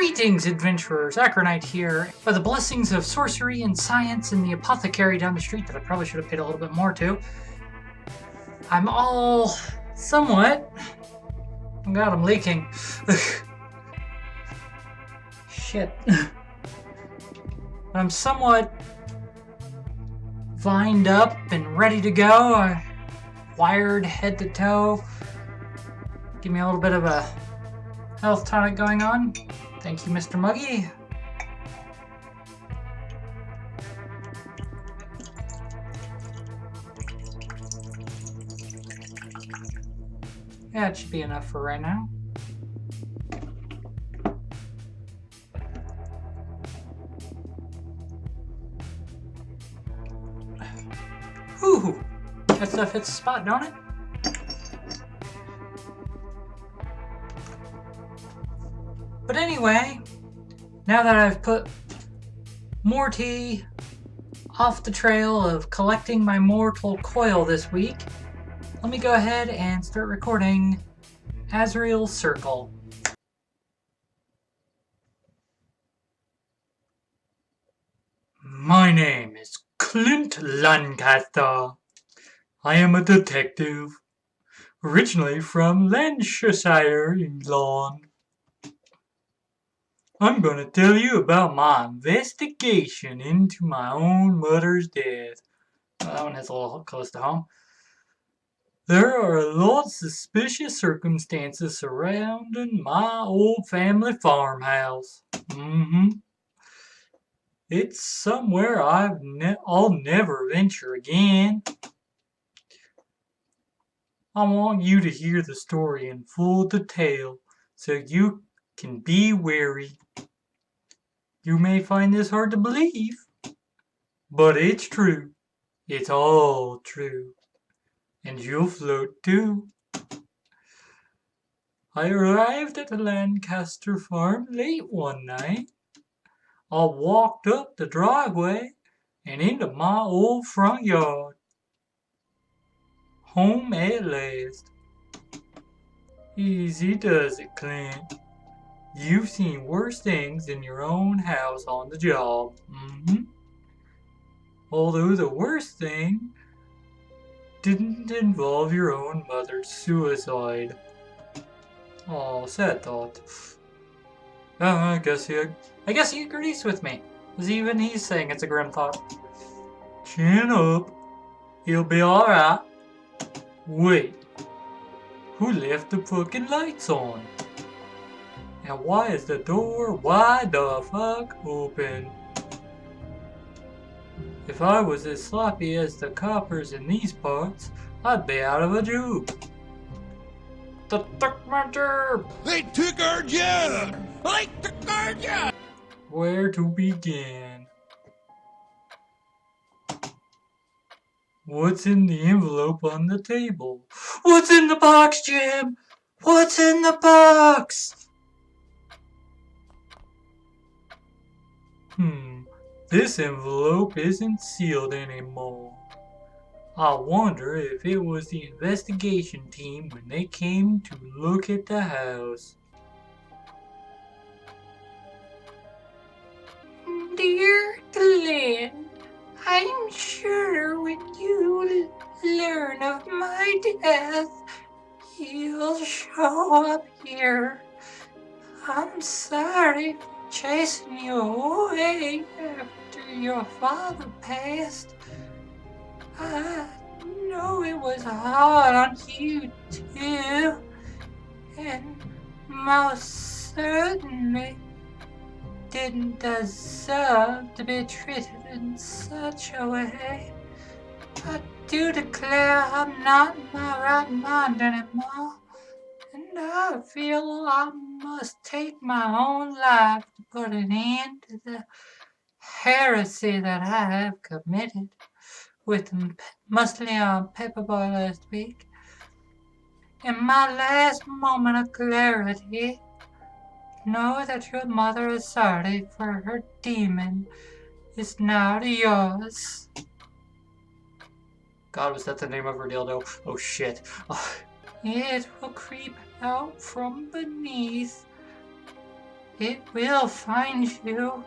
Greetings, adventurers! Acronite here. By the blessings of sorcery and science and the apothecary down the street that I probably should have paid a little bit more to, I'm all somewhat... Oh god, I'm leaking. Shit. I'm somewhat vined up and ready to go. Wired head to toe. Give me a little bit of a health tonic going on. Thank you, Mr. Muggy. Yeah, it should be enough for right now. Whew! That stuff hits the spot, don't it? But anyway, now that I've put Morty off the trail of collecting my mortal coil this week, let me go ahead and start recording Azurael Circle. My name is Clint Lancaster. I am a detective, originally from Lancashire, England. I'm going to tell you about my investigation into my own mother's death. Well, that one hits a little close to home. There are a lot of suspicious circumstances surrounding my old family farmhouse. It's somewhere I'll never venture again. I want you to hear the story in full detail so you can be wary. You may find this hard to believe, but it's true. It's all true. And you'll float too. I arrived at the Lancaster farm late one night. I walked up the driveway and into my old front yard. Home at last. Easy does it, Clint. You've seen worse things in your own house on the job. Although the worst thing didn't involve your own mother's suicide. Oh, sad thought. I guess he agrees with me. Because even he's saying it's a grim thought. Chin up. He'll be alright. Wait. Who left the fucking lights on? And why is the door wide the fuck open? If I was as sloppy as the coppers in these parts, I'd be out of a job. They took my job! They took our job! They took our job! Where to begin? What's in the envelope on the table? What's in the box, Jim? What's in the box? This envelope isn't sealed anymore. I wonder if it was the investigation team when they came to look at the house. Dear Glenn, I'm sure when you learn of my death, you'll show up here. I'm sorry for chasing you away after your father passed. I know it was hard on you too, and most certainly didn't deserve to be treated in such a way. I do declare I'm not in my right mind anymore, and I feel I must take my own life to put an end to the heresy that I have committed with mostly on Paperboy last week. In my last moment of clarity, know that your mother is sorry for her demon is now yours. God, was that the name of her dildo? Oh shit. It will creep out from beneath It will find you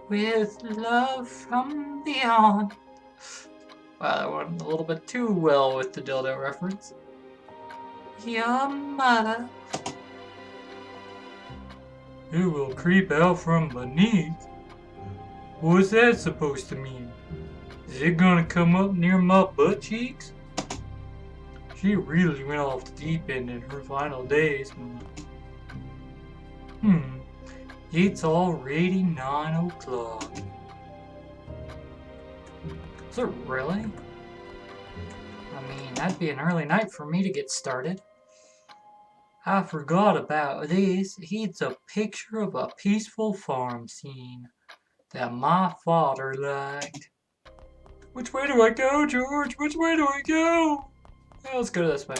with love from beyond. Wow, that went a little bit too well with the dildo reference. Your mother. It will creep out from beneath. What's that supposed to mean? Is it gonna come up near my butt cheeks? She really went off the deep end in her final days. It's already 9 o'clock. Is it really? I mean, that'd be an early night for me to get started. I forgot about this. It's a picture of a peaceful farm scene that my father liked. Which way do I go, George? Which way do I go? Yeah, let's go this way.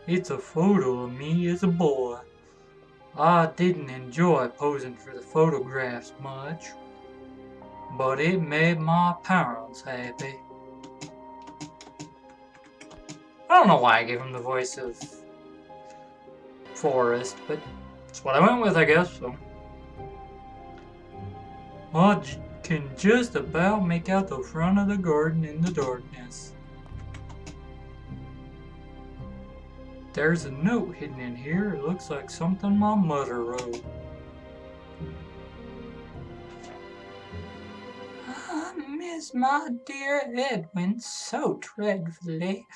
It's a photo of me as a boy. I didn't enjoy posing for the photographs much, but it made my parents happy. I don't know why I gave him the voice of Forrest, but that's what I went with, I guess. So I can just about make out the front of the garden in the darkness. There's a note hidden in here. It looks like something my mother wrote. I miss my dear Edwin so dreadfully.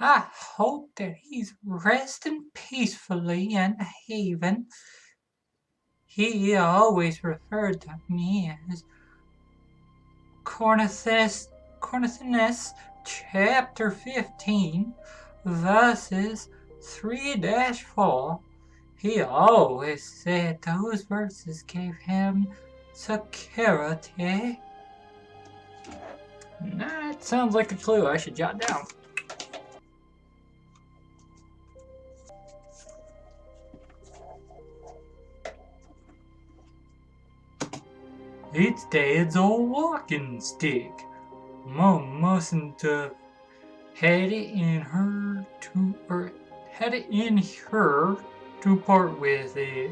I hope that he's resting peacefully in heaven. He always referred to me as Cornethes chapter 15, verses 3-4. He always said those verses gave him security. That sounds like a clue I should jot down. It's Dad's old walking stick. Mom mustn't have had it in her to part with it.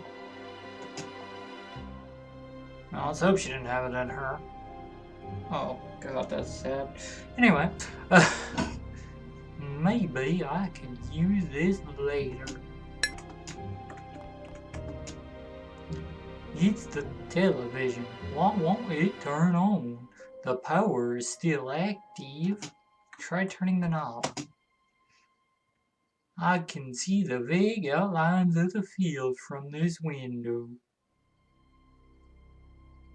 Well, let's hope she didn't have it in her. Oh god, that's sad. Anyway, maybe I can use this later. It's the television. Why won't it turn on? The power is still active. Try turning the knob. I can see the vague outlines of the field from this window.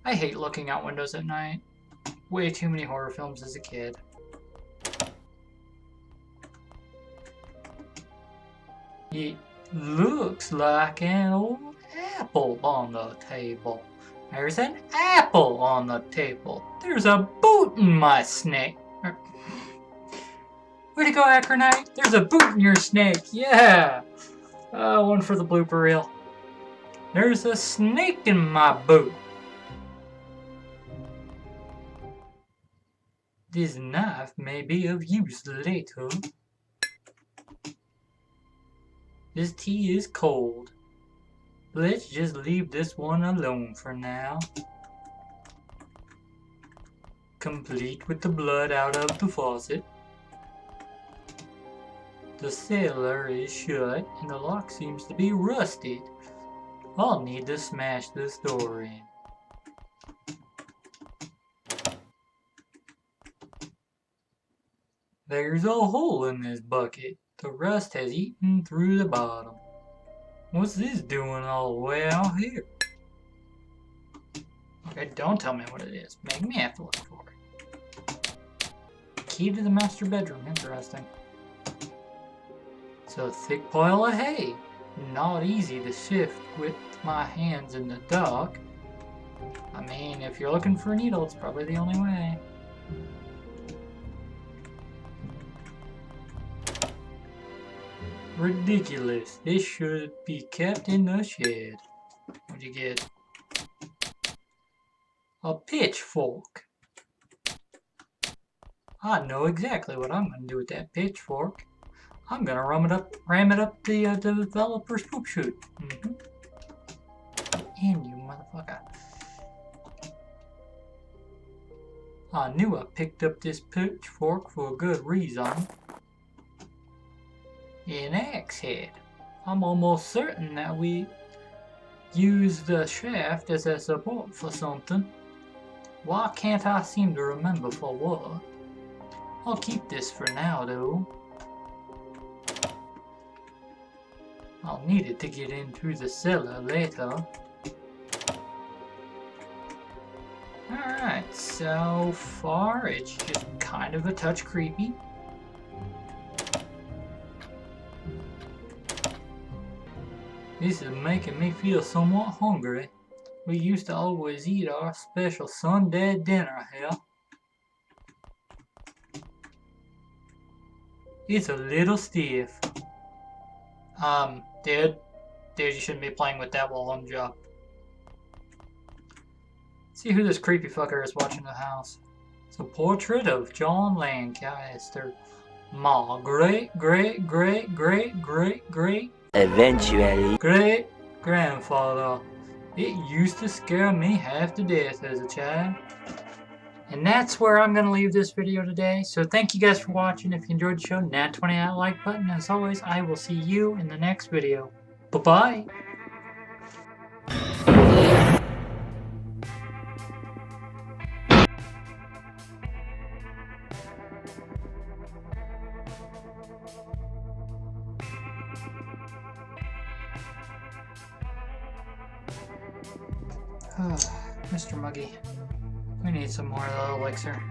I hate looking out windows at night. Way too many horror films as a kid. It looks like an old apple on the table. There's an apple on the table. There's a boot in my snake. Way to go, Acronite. There's a boot in your snake. Yeah. One for the blooper reel. There's a snake in my boot. This knife may be of use later. This tea is cold. Let's just leave this one alone for now. Complete with the blood out of the faucet. The cellar is shut and the lock seems to be rusted. I'll need to smash this door in. There's a hole in this bucket. The rust has eaten through the bottom. What's this doing all the way out here? Okay, don't tell me what it is. Make me have to look for it. Key to the master bedroom. Interesting. It's a thick pile of hay. Not easy to shift with my hands in the dark. I mean, if you're looking for a needle, it's probably the only way. Ridiculous. This should be kept in the shed. What'd you get? A pitchfork. I know exactly what I'm going to do with that pitchfork. I'm gonna ram it up the developer's poop chute. And you motherfucker. I knew I picked up this pitchfork for a good reason. An axe head. I'm almost certain that we used the shaft as a support for something. Why can't I seem to remember for what? I'll keep this for now though. I'll need it to get into the cellar later. Alright, so far it's just kind of a touch creepy. This is making me feel somewhat hungry. We used to always eat our special Sunday dinner here. It's a little stiff. Dude, you shouldn't be playing with that while on job. See who this creepy fucker is watching the house. It's a portrait of John Lancaster. My great Eventually. great grandfather. It used to scare me half to death as a child. And that's where I'm going to leave this video today. So thank you guys for watching. If you enjoyed the show, nat 20 that like button. As always, I will see you in the next video. Bye-bye. Mr. Muggy, we need some more of the elixir.